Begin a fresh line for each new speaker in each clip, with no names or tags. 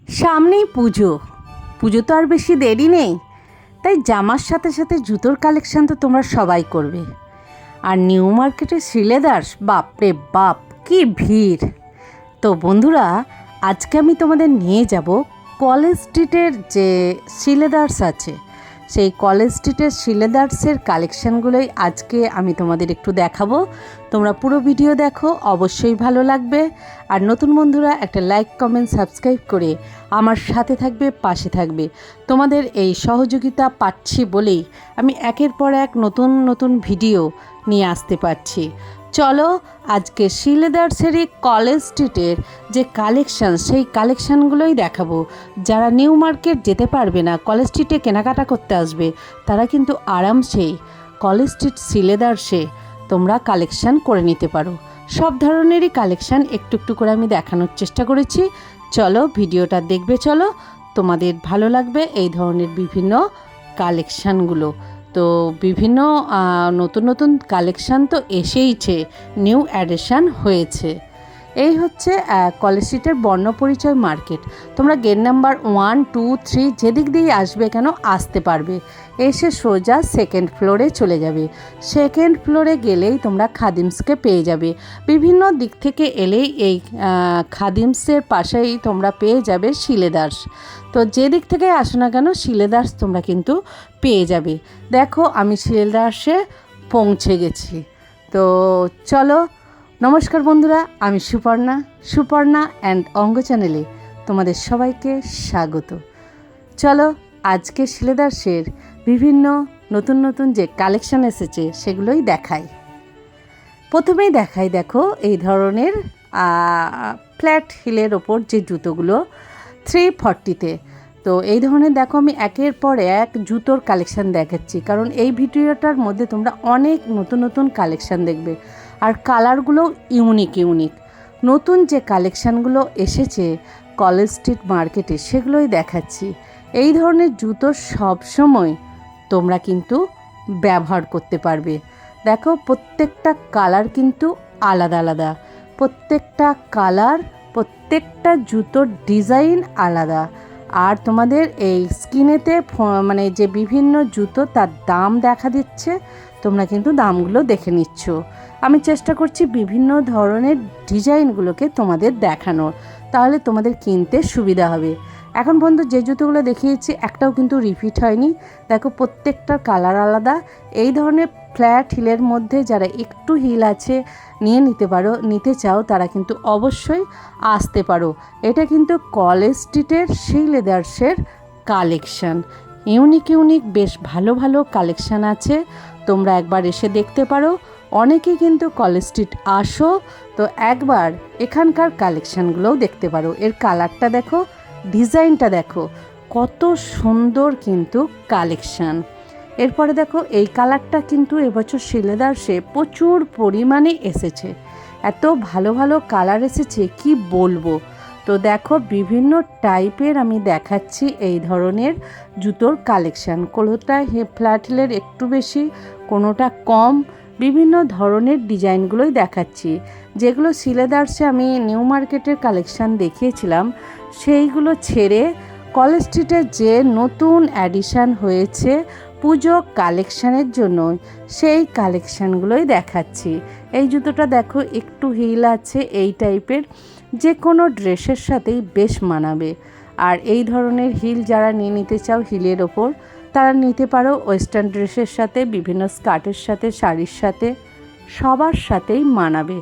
সামনেই পুজো। পুজো তো আর বেশি দেরি নেই, তাই জামার সাথে সাথে জুতোর কালেকশান তো তোমরা সবাই করবে। আর নিউ মার্কেটের শ্রীলেদার্স, বাপরে বাপ কি ভিড়! তো বন্ধুরা, আজকে আমি তোমাদের নিয়ে যাব কলেজ স্ট্রিটের যে শ্রীলেদার্স আছে, সেই কলেজ স্ট্রিটের শ্রীলেদার্সের কালেকশানগুলোই আজকে আমি তোমাদের একটু দেখাবো। তোমরা পুরো ভিডিও দেখো, অবশ্যই ভালো লাগবে। আর নতুন বন্ধুরা একটা লাইক, কমেন্ট, সাবস্ক্রাইব করে আমার সাথে থাকবে, পাশে থাকবে। তোমাদের এই সহযোগিতা পাচ্ছি বলেই আমি একের পর এক নতুন নতুন ভিডিও নিয়ে আসতে পারছি। চলো আজকে শ্রীলেদার্সেরই কলেজ স্ট্রিটের যে কালেকশান, সেই কালেকশানগুলোই দেখাবো। যারা নিউ মার্কেট যেতে পারবে না, কলেজ স্ট্রিটে কেনাকাটা করতে আসবে, তারা কিন্তু আরামসেই কলেজ স্ট্রিট শ্রীলেদার্সে তোমরা কালেকশান করে নিতে পারো। সব ধরনেরই কালেকশান একটু একটু করে আমি দেখানোর চেষ্টা করেছি। চলো ভিডিওটা দেখবে, চলো তোমাদের ভালো লাগবে এই ধরনের বিভিন্ন কালেকশানগুলো। তো বিভিন্ন নতুন নতুন কালেকশান তো এসেইছে, নিউ অ্যাডিশান হয়েছে। এই হচ্ছে কলেজ স্ট্রিটের বর্ণপরিচয় মার্কেট। তোমরা গেট নাম্বার 1, 2, 3 যেদিক দিয়ে আসবে কেন আসতে পারবে। এসে সোজা সেকেন্ড ফ্লোরে চলে যাবে। সেকেন্ড ফ্লোরে গেলেই তোমরা খাদিমসকে পেয়ে যাবে। বিভিন্ন দিক থেকে এলেই এই খাদিমসের পাশেই তোমরা পেয়ে যাবে শ্রীলেদার্স। তো যে দিক থেকে আসো না কেন, শ্রীলেদার্স তোমরা কিন্তু পেয়ে যাবে। দেখো আমি শ্রীলেদার্সে পৌঁছে গেছি। তো চলো, নমস্কার বন্ধুরা, আমি সুপর্ণা অ্যান্ড অঙ্গ চ্যানেলে তোমাদের সবাইকে স্বাগত। চলো আজকে শ্রীলেদার্সের বিভিন্ন নতুন নতুন যে কালেকশান এসেছে সেগুলোই দেখাই। প্রথমেই দেখাই, দেখো এই ধরনের ফ্ল্যাট হিলের ওপর যে জুতোগুলো 340-তে। তো এই ধরনের দেখো আমি একের পর এক জুতোর কালেকশান দেখাচ্ছি, কারণ এই ভিডিওটার মধ্যে তোমরা অনেক নতুন নতুন কালেকশান দেখবে। আর কালারগুলোও ইউনিক। নতুন যে কালেকশানগুলো এসেছে কলেজ স্ট্রিট মার্কেটে, সেগুলোই দেখাচ্ছি। এই ধরনের জুতো সবসময় তোমরা কিন্তু ব্যবহার করতে পারবে। দেখো প্রত্যেকটা কালার কিন্তু আলাদা আলাদা, প্রত্যেকটা কালার, প্রত্যেকটা জুতোর ডিজাইন আলাদা। আর তোমাদের এই স্ক্রিনেতে মানে যে বিভিন্ন জুতো তার দাম দেখা দিচ্ছে, তোমরা কিন্তু দামগুলো দেখে নিচ্ছ। আমি চেষ্টা করছি বিভিন্ন ধরনের ডিজাইনগুলোকে তোমাদের দেখানোর, তাহলে তোমাদের কিনতে সুবিধা হবে। এখন পর্যন্ত যে জুতোগুলো দেখিয়েছি একটাও কিন্তু রিপিট হয়নি। দেখো প্রত্যেকটার কালার আলাদা। এই ধরনের ফ্ল্যাট হিলের মধ্যে যারা একটু হিল আছে নিতে চাও, তারা কিন্তু অবশ্যই আসতে পারো। এটা কিন্তু কলেজ স্ট্রিটের শ্রীলেদার্সের কালেকশান। ইউনিক বেশ ভালো ভালো কালেকশান আছে, তোমরা একবার এসে দেখতে পারো। অনেকেই কিন্তু কলেজ স্ট্রিট আসো, তো একবার এখানকার কালেকশানগুলোও দেখতে পারো। এর কালারটা দেখো, ডিজাইনটা দেখো, কত সুন্দর কিন্তু কালেকশান। এরপরে দেখো এই কালারটা কিন্তু এবছর শ্রীলেদার্সে প্রচুর পরিমাণে এসেছে। এত ভালো ভালো কালার এসেছে কি বলবো। তো দেখো বিভিন্ন টাইপের আমি দেখাচ্ছি এই ধরনের জুতোর কালেকশান। কোনোটা ফ্ল্যাট হিলের একটু বেশি, কোনোটা কম, বিভিন্ন ধরনের ডিজাইনগুলোই দেখাচ্ছি। যেগুলো শ্রীলেদার্সে আমি নিউ মার্কেটের কালেকশান দেখিয়েছিলাম, সেইগুলো ছেড়ে কলেজ স্ট্রিটে যে নতুন অ্যাডিশান হয়েছে পুজো কালেকশানের জন্য, সেই কালেকশানগুলোই দেখাচ্ছি। এই জুতোটা দেখো একটু হিল আছে, এই টাইপের যে কোনো ড্রেসের সাথেই বেশ মানাবে। আর এই ধরনের হিল যারা নিতে চাও হিলের ওপর, তারা নিতে পারো ওয়েস্টার্ন ড্রেসের সাথে, বিভিন্ন স্কার্টের সাথে, শাড়ির সাথে, সবার সাথেই মানাবে।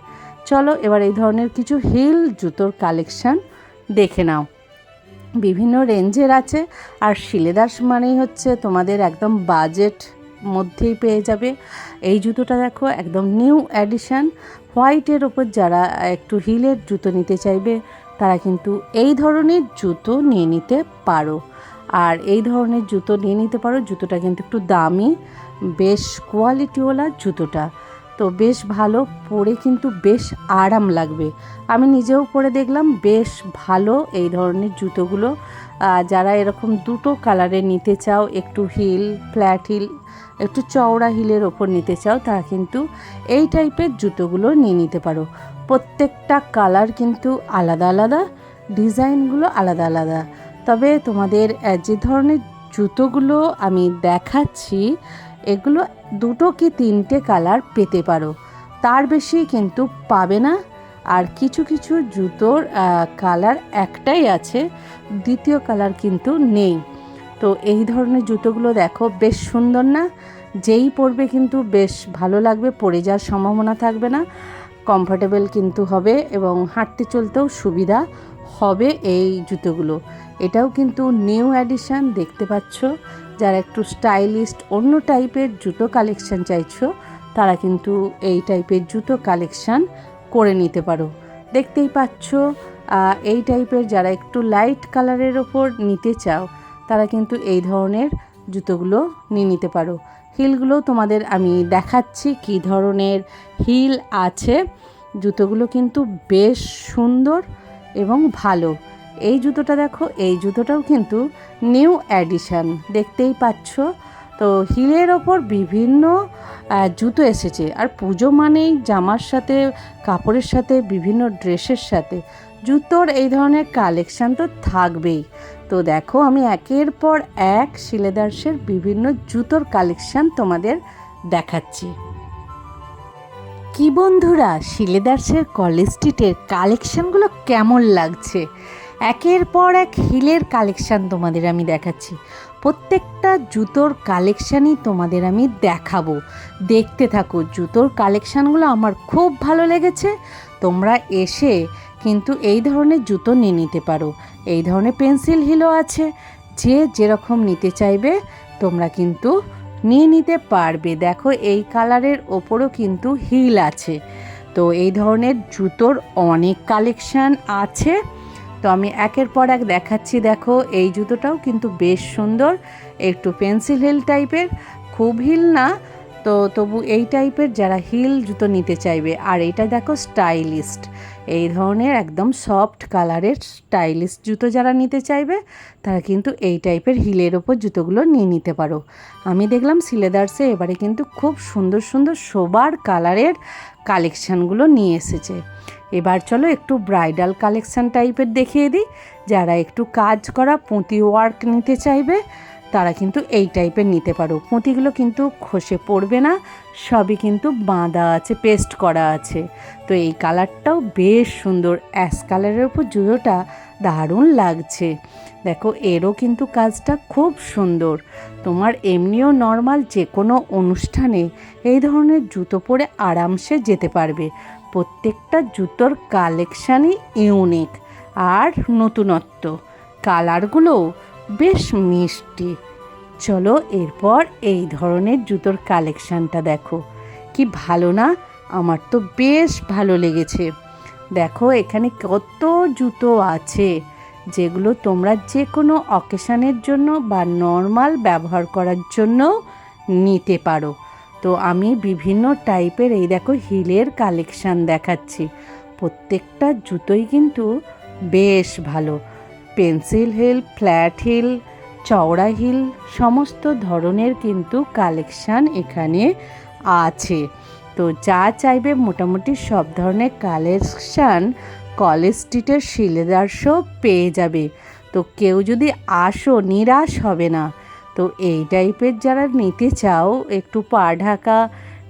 চলো এবার এই ধরনের কিছু হিল জুতোর কালেকশান দেখে নাও। বিভিন্ন রেঞ্জের আছে। আর শ্রীলেদার্স মানেই হচ্ছে তোমাদের একদম বাজেট মধ্যেই পেয়ে যাবে। এই জুতোটা দেখো একদম নিউ অ্যাডিশান, হোয়াইটের ওপর যারা একটু হিলের জুতো নিতে চাইবে, তারা কিন্তু এই ধরনের জুতো নিয়ে নিতে পারো। আর এই ধরনের জুতো নিয়ে নিতে পারো। জুতোটা কিন্তু একটু দামি, বেশ কোয়ালিটিওয়ালা জুতোটা। তো বেশ ভালো, পরে কিন্তু বেশ আরাম লাগবে। আমি নিজেও পরে দেখলাম, বেশ ভালো এই ধরনের জুতোগুলো। যারা এরকম দুটো কালারে নিতে চাও, একটু হিল, ফ্ল্যাট হিল, একটু চওড়া হিলের ওপর নিতে চাও, তারা কিন্তু এই টাইপের জুতোগুলো নিয়ে নিতে পারো। প্রত্যেকটা কালার কিন্তু আলাদা আলাদা, ডিজাইনগুলো আলাদা আলাদা। তবে তোমাদের যে ধরনের জুতোগুলো আমি দেখাচ্ছি এগুলো 2 কি 3টে কালার পেতে পারো, তার বেশি কিন্তু পাবে না। আর কিছু কিছু জুতোর কালার একটাই আছে, দ্বিতীয় কালার কিন্তু নেই। তো এই ধরনের জুতোগুলো দেখো বেশ সুন্দর না? যেই পরবে কিন্তু বেশ ভালো লাগবে, পরে যাওয়ার সম্ভাবনা থাকবে না, কমফোর্টেবল কিন্তু হবে এবং হাঁটতে চলতেও সুবিধা হবে এই জুতোগুলো। এটাও কিন্তু নিউ অ্যাডিশন, দেখতে পাচ্ছ। যারা একটু স্টাইলিস্ট অন্য টাইপের জুতো কালেকশান চাইছো তারা কিন্তু এই টাইপের জুতো কালেকশান করে নিতে পারো। দেখতেই পাচ্ছ এই টাইপের যারা একটু লাইট কালারের ওপর নিতে চাও তারা কিন্তু এই ধরনের জুতোগুলো নিয়ে নিতে পারো। হিলগুলো তোমাদের আমি দেখাচ্ছি কী ধরনের হিল আছে। জুতোগুলো কিন্তু বেশ সুন্দর এবং ভালো। এই জুতোটা দেখো, এই জুতোটাও কিন্তু নিউ অ্যাডিশান, দেখতেই পাচ্ছ। তো হিলের ওপর বিভিন্ন জুতো এসেছে। আর পুজো মানেই জামার সাথে, কাপড়ের সাথে, বিভিন্ন ড্রেসের সাথে জুতোর এই ধরনের কালেকশান তো থাকবেই। তো দেখো আমি একের পর এক শিলেদার্সের বিভিন্ন জুতোর কালেকশান তোমাদের দেখাচ্ছি। কি বন্ধুরা, শিলেদার্সের কলেজ স্ট্রিটের কালেকশানগুলো কেমন লাগছে? একের পর এক হিলের কালেকশান তোমাদের আমি দেখাচ্ছি। প্রত্যেকটা জুতোর কালেকশানই তোমাদের আমি দেখাবো, দেখতে থাকো। জুতোর কালেকশানগুলো আমার খুব ভালো লেগেছে। তোমরা এসে কিন্তু এই ধরনের জুতো নিয়ে নিতে পারো। এই ধরনের পেন্সিল হিলও আছে, যে যেরকম নিতে চাইবে তোমরা কিন্তু নিয়ে নিতে পারবে। দেখো এই কালারের ওপরও কিন্তু হিল আছে। তো এই ধরনের জুতোর অনেক কালেকশান আছে। তো আমি একের পর এক দেখাচ্ছি। দেখো এই জুতোটাও কিন্তু বেশ সুন্দর, একটু পেন্সিল হিল টাইপের, খুব হিল না, তো তবু এই টাইপের যারা হিল জুতো নিতে চাইবে। আর এটা দেখো স্টাইলিস্ট, এই ধরনের একদম সফট কালারের স্টাইলিশ জুতো যারা নিতে চাইবে তারা কিন্তু এই টাইপের হিলের ওপর জুতোগুলো নিয়ে নিতে পারো। আমি দেখলাম শিলেদার্সে এবারে কিন্তু খুব সুন্দর সুন্দর সোবার কালারের কালেকশানগুলো নিয়ে এসেছে। এবার চলো একটু ব্রাইডাল কালেকশান টাইপের দেখিয়ে দিই। যারা একটু কাজ করা পুঁতি ওয়ার্ক নিতে চাইবে তারা কিন্তু এই টাইপের নিতে পারো। পুঁতিগুলো কিন্তু খসে পড়বে না, সবই কিন্তু বাঁধা আছে, পেস্ট করা আছে। তো এই কালারটাও বেশ সুন্দর, অ্যাশ কালারের উপর জুতোটা দারুণ লাগছে। দেখো এরও কিন্তু কাজটা খুব সুন্দর। তোমার এমনিও নর্মাল যে কোনো অনুষ্ঠানে এই ধরনের জুতো পরে আরামসে যেতে পারবে। প্রত্যেকটা জুতোর কালেকশানই ইউনিক আর নতুনত্ব, কালারগুলোও বেশ মিষ্টি। চলো এরপর এই ধরনের জুতোর কালেকশানটা দেখো, কি ভালো না? আমার তো বেশ ভালো লেগেছে। দেখো এখানে কত জুতো আছে যেগুলো তোমরা যে কোনো অকেশানের জন্য বা নর্মাল ব্যবহার করার জন্য নিতে পারো। তো আমি বিভিন্ন টাইপের এই দেখো হিলের কালেকশান দেখাচ্ছি। প্রত্যেকটা জুতোই কিন্তু বেশ ভালো, পেন্সিল হিল, ফ্ল্যাট হিল, চওড়া হিল, সমস্ত ধরনের কিন্তু কালেকশান এখানে আছে। তো যা চাইবে মোটামুটি সব ধরনের কালেকশান কলেজ স্ট্রিটের শিলেদার্সও পেয়ে যাবে। তো কেউ যদি আসো নিরাশ হবে না। তো এই টাইপের যারা নিতে চাও একটু পা ঢাকা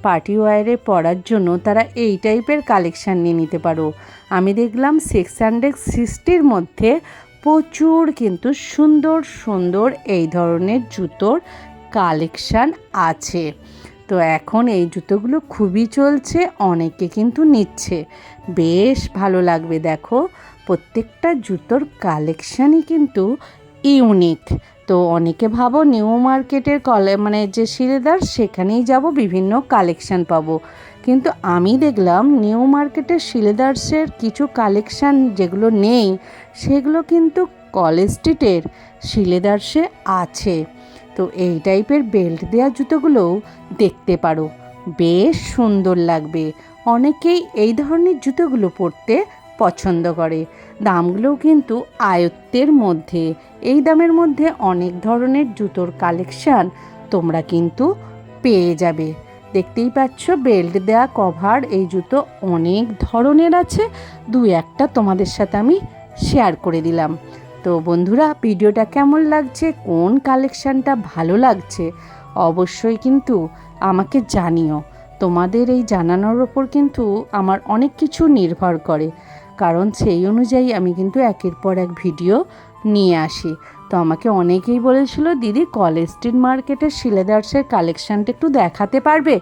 পার্টি ওয়্যারে পরার জন্য তারা এই টাইপের কালেকশান নিয়ে নিতে পারো। আমি দেখলাম 660-র মধ্যে প্রচুর কিন্তু সুন্দর সুন্দর এই ধরনের জুতোর কালেকশান আছে। তো এখন এই জুতোগুলো খুবই চলছে, অনেকে কিন্তু নিচ্ছে, বেশ ভালো লাগবে। দেখো প্রত্যেকটা জুতোর কালেকশানই কিন্তু ইউনিক। তো অনেকে ভাবো নিউ মার্কেটের মানে যে শিলেদার সেখানেই যাব বিভিন্ন কালেকশান পাবো, কিন্তু আমি দেখলাম নিউ মার্কেটের শিলেদার্সের কিছু কালেকশান যেগুলো নেই সেগুলো কিন্তু কলেজ স্ট্রিটের শিলেদার্সে আছে। তো এই টাইপের বেল্ট দেওয়া জুতোগুলোও দেখতে পারো, বেশ সুন্দর লাগবে। অনেকেই এই ধরনের জুতোগুলো পরতে পছন্দ করে। দামগুলোও কিন্তু আয়ত্তের মধ্যে, এই দামের মধ্যে অনেক ধরনের জুতোর কালেকশান তোমরা কিন্তু পেয়ে যাবে। দেখতেই পাচ্ছ বেল্ট দেয়া কভার এই জুতো অনেক ধরনের আছে, দু একটা তোমাদের সাথে আমি শেয়ার করে দিলাম। তো বন্ধুরা, ভিডিওটা কেমন লাগছে, কোন কালেকশানটা ভালো লাগছে অবশ্যই কিন্তু আমাকে জানিও। তোমাদের এই জানানোর ওপর কিন্তু আমার অনেক কিছু নির্ভর করে, কারণ সেই অনুযায়ী আমি কিন্তু একের পর এক ভিডিও নিয়ে আসি। তো আমাকে অনেকেই বলেছিল, দিদি কলেজ স্ট্রিট মার্কেটের শিলেদার্সের কালেকশানটা একটু দেখাতে পারবে?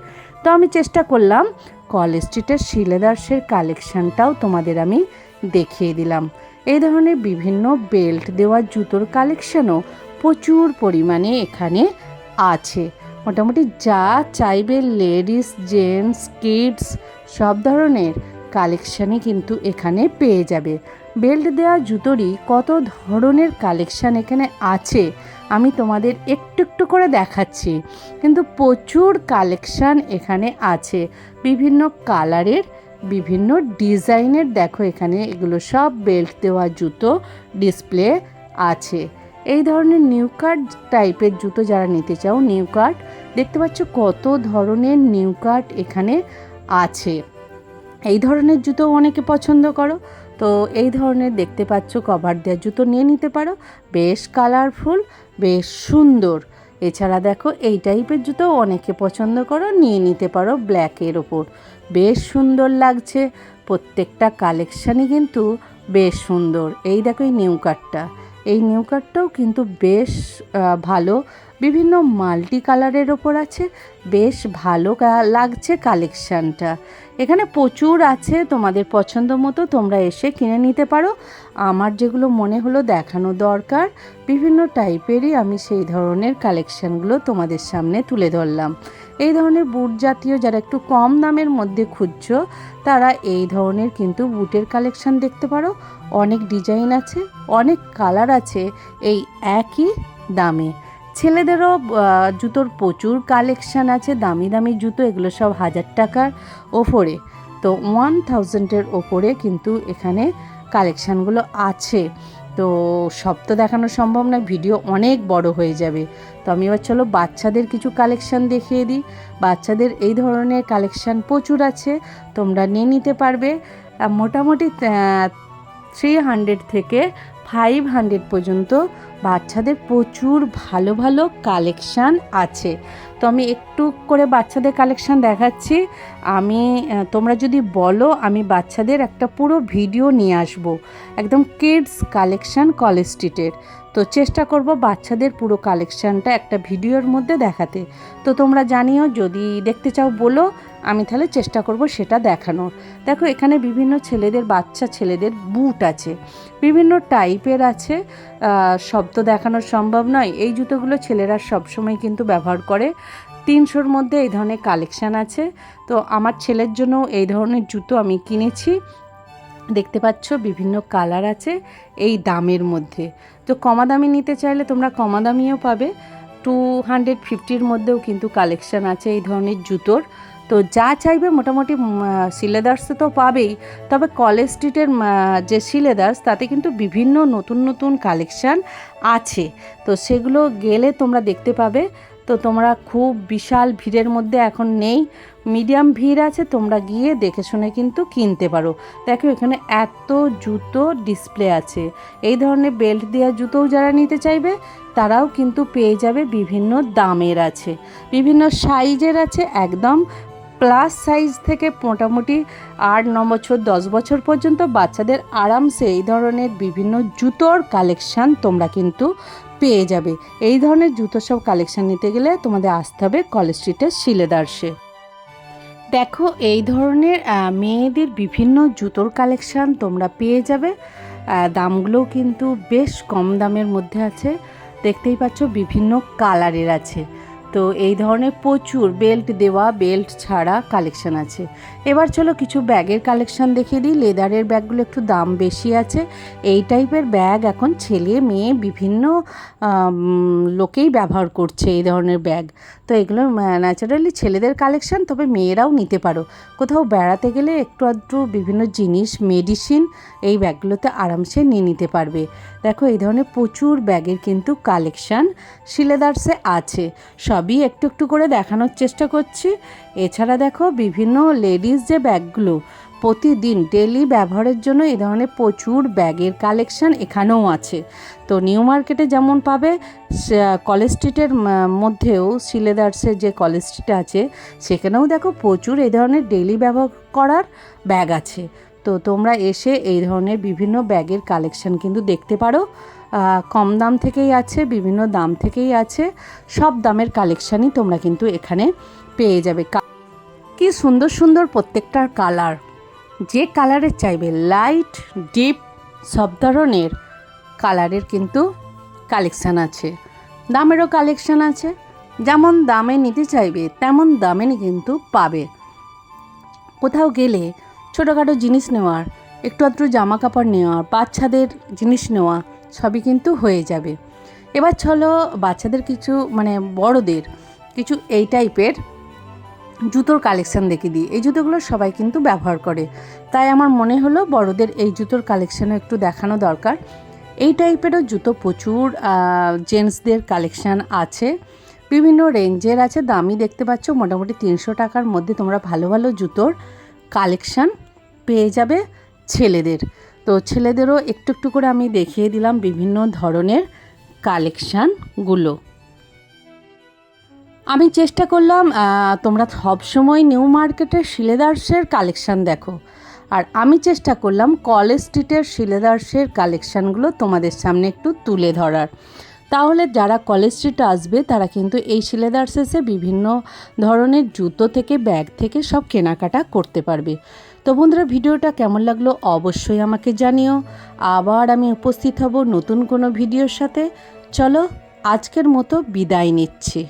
তো আমি চেষ্টা করলাম কলেজ স্ট্রিটের শিলেদার্সের কালেকশানটাও তোমাদের আমি দেখিয়ে দিলাম। এই ধরনের বিভিন্ন বেল্ট দেওয়া জুতোর কালেকশানও প্রচুর পরিমাণে এখানে আছে। মোটামুটি যা চাইবে লেডিস, জেন্টস, কিডস সব ধরনের কালেকশানই কিন্তু এখানে পেয়ে যাবে। বেল্ট দেওয়া জুতোরই কত ধরনের কালেকশান এখানে আছে আমি তোমাদের একটু একটু করে দেখাচ্ছি, কিন্তু প্রচুর কালেকশান এখানে আছে বিভিন্ন কালারের, বিভিন্ন ডিজাইনের। দেখো এখানে এগুলো সব বেল্ট দেওয়া জুতো ডিসপ্লে আছে। এই ধরনের নিউ কাট টাইপের জুতো যারা নিতে চাও, নিউ কাট দেখতে পাচ্ছ কত ধরনের নিউ কাট এখানে আছে। এই ধরনের জুতো অনেকে পছন্দ করো, তো এই ধরনের দেখতে পাচ্ছ কভার দেওয়া জুতো নিয়ে নিতে পারো, বেশ কালারফুল, বেশ সুন্দর। এছাড়া দেখো এই টাইপের জুতো অনেকে পছন্দ করো, নিয়ে নিতে পারো ব্ল্যাকের ওপর, বেশ সুন্দর লাগছে। প্রত্যেকটা কালেকশানই কিন্তু বেশ সুন্দর। এই দেখো এই নিউ কাটটা, এই নিউ কাটটাও কিন্তু বেশ ভালো, বিভিন্ন মাল্টি কালারের ওপর আছে, বেশ ভালো লাগছে কালেকশানটা। এখানে প্রচুর আছে, তোমাদের পছন্দ মতো তোমরা এসে কিনে নিতে পারো। আমার যেগুলো মনে হলো দেখানো দরকার বিভিন্ন টাইপেরই, আমি সেই ধরনের কালেকশানগুলো তোমাদের সামনে তুলে ধরলাম। এই ধরনের বুট জাতীয় যারা একটু কম দামের মধ্যে খুঁজছো, তারা এই ধরনের কিন্তু বুটের কালেকশান দেখতে পারো। অনেক ডিজাইন আছে, অনেক কালার আছে এই একই দামে। ছেলেদেরও জুতোর প্রচুর কালেকশান আছে, দামি দামি জুতো, এগুলো সব 1000 টাকার ওপরে, তো 1000-এর ওপরে কিন্তু এখানে কালেকশানগুলো আছে। তো সব তো দেখানো সম্ভব না, ভিডিও অনেক বড় হয়ে যাবে। তো আমি এবার চলো বাচ্চাদের কিছু কালেকশান দেখিয়ে দিই। বাচ্চাদের এই ধরনের কালেকশান প্রচুর আছে, তোমরা নিয়ে নিতে পারবে। মোটামুটি 300 থেকে 500 পর্যন্ত বাচ্চাদের প্রচুর ভালো ভালো কালেকশান আছে। তো আমি একটু করে বাচ্চাদের কালেকশান দেখাচ্ছি। তোমরা যদি বলো আমি বাচ্চাদের একটা পুরো ভিডিও নিয়ে আসব, একদম কিডস কালেকশান কলেজ স্ট্রিটের। তো চেষ্টা করব বাচ্চাদের পুরো কালেকশানটা একটা ভিডিওর মধ্যে দেখাতে। তো তোমরা জানিও, যদি দেখতে চাও বলো, আমি তাহলে চেষ্টা করব সেটা দেখানোর। দেখো এখানে বিভিন্ন ছেলেদের, বাচ্চা ছেলেদের বুট আছে, বিভিন্ন টাইপের আছে, সব তো দেখানো সম্ভব নয়। এই জুতোগুলো ছেলেরা সবসময় কিন্তু ব্যবহার করে। 300-র মধ্যে এই ধরনের কালেকশান আছে। তো আমার ছেলের জন্য এই ধরনের জুতো আমি কিনেছি। দেখতে পাচ্ছ বিভিন্ন কালার আছে এই দামের মধ্যে। তো কমা দামি নিতে চাইলে তোমরা কমা দামিও পাবে, 250-র মধ্যেও কিন্তু কালেকশান আছে এই ধরনের জুতোর। তো যা চাইবে মোটামুটি শিলেদার্সে তো পাবেই, তবে কলেজ স্ট্রিটের যে শিলেদার্স তাতে কিন্তু বিভিন্ন নতুন নতুন কালেকশান আছে, তো সেগুলো গেলে তোমরা দেখতে পাবে। তো তোমরা খুব বিশাল ভিড়ের মধ্যে এখন নেই, মিডিয়াম ভিড় আছে, তোমরা গিয়ে দেখে শুনে কিন্তু কিনতে পারো। দেখো এখানে এত জুতো ডিসপ্লে আছে। এই ধরনের বেল্ট দেওয়া জুতোও যারা নিতে চাইবে তারাও কিন্তু পেয়ে যাবে, বিভিন্ন দামের আছে, বিভিন্ন সাইজের আছে, একদম প্লাস সাইজ থেকে মোটামুটি 8-9 বছর 10 বছর পর্যন্ত বাচ্চাদের আরামসে এই ধরনের বিভিন্ন জুতোর কালেকশান তোমরা কিন্তু পেয়ে যাবে। এই ধরনের জুতো সব কালেকশান নিতে গেলে তোমাদের আসতে হবে কলেজ স্ট্রিটের শিলেদার্সে। দেখো এই ধরনের মেয়েদের বিভিন্ন জুতোর কালেকশান তোমরা পেয়ে যাবে, দামগুলোও কিন্তু বেশ কম দামের মধ্যে আছে। দেখতেই পাচ্ছ বিভিন্ন কালারের আছে। তো এই ধরনের প্রচুর বেল্ট দেওয়া, বেল্ট ছাড়া কালেকশান আছে। এবার চলো কিছু ব্যাগের কালেকশান দেখিয়ে দিই। লেদারের ব্যাগগুলো একটু দাম বেশি আছে। এই টাইপের ব্যাগ এখন ছেলে মেয়ে বিভিন্ন লোকেই ব্যবহার করছে এই ধরনের ব্যাগ। তো এগুলো ন্যাচারালি ছেলেদের কালেকশান, তবে মেয়েরাও নিতে পারো। কোথাও বেড়াতে গেলে একটু আধটু বিভিন্ন জিনিস, মেডিসিন এই ব্যাগগুলোতে আরামসে নিয়ে নিতে পারবে। দেখো এই ধরনের প্রচুর ব্যাগের কিন্তু কালেকশান শিলেদার্সে আছে, সবই একটু একটু করে দেখানোর চেষ্টা করছি। এছাড়া দেখো বিভিন্ন লেডিস যে ব্যাগগুলো, প্রতিদিন ডেলি ব্যবহারের জন্য এই ধরনের প্রচুর ব্যাগের কালেকশান এখানেও আছে। তো নিউ মার্কেটে যেমন পাবে, কলেজ স্ট্রিটের মধ্যেও শিলেদার্সের যে কলেজ স্ট্রিট আছে সেখানেও দেখো প্রচুর এই ধরনের ডেলি ব্যবহার করার ব্যাগ আছে। তো তোমরা এসে এই ধরনের বিভিন্ন ব্যাগের কালেকশান কিন্তু দেখতে পারো। কম দাম থেকেই আছে, বিভিন্ন দাম থেকেই আছে, সব দামের কালেকশানই তোমরা কিন্তু এখানে পেয়ে যাবে। কি সুন্দর সুন্দর প্রত্যেকটার কালার, যে কালারের চাইবে, লাইট ডিপ সব ধরনের কালারের কিন্তু কালেকশান আছে। দামেরও কালেকশান আছে, যেমন দামে নিতে চাইবে তেমন দামে কিন্তু পাবে। কোথাও গেলে ছোটোখাটো জিনিস নেওয়ার, একটু আধটু জামা কাপড় নেওয়ার, বাচ্চাদের জিনিস নেওয়া সবই কিন্তু হয়ে যাবে। এবার চলো বাচ্চাদের কিছু বড়দের কিছু এই টাইপের জুতোর কালেকশান দেখে দিই। এই জুতোগুলো সবাই কিন্তু ব্যবহার করে, তাই আমার মনে হলো বড়দের এই জুতোর কালেকশানও একটু দেখানো দরকার। এই টাইপেরও জুতো প্রচুর জেন্টসদের কালেকশান আছে, বিভিন্ন রেঞ্জের আছে। দামি দেখতে পাচ্ছ, মোটামুটি 300 টাকার মধ্যে তোমরা ভালো ভালো জুতোর কালেকশান পেয়ে যাবে ছেলেদের। তো ছেলেদেরও একটু একটু করে আমি দেখিয়ে দিলাম বিভিন্ন ধরনের কালেকশানগুলো। আমি চেষ্টা করলাম তোমরা সবসময় নিউ মার্কেটের শিলেদার্সের কালেকশান দেখো, আর আমি চেষ্টা করলাম কলেজ স্ট্রিটের শিলেদার্সের কালেকশানগুলো তোমাদের সামনে একটু তুলে ধরার। তাহলে যারা কলেজ স্ট্রিটে আসবে তারা কিন্তু এই শিলেদার্সে বিভিন্ন ধরনের জুতো থেকে ব্যাগ থেকে সব কেনাকাটা করতে পারবে। তো বন্ধুরা, ভিডিওটা কেমন লাগলো অবশ্যই আমাকে জানিও। আবার আমি উপস্থিত হব নতুন কোনো ভিডিওর সাথে। চলো আজকের মতো বিদায় নিচ্ছি।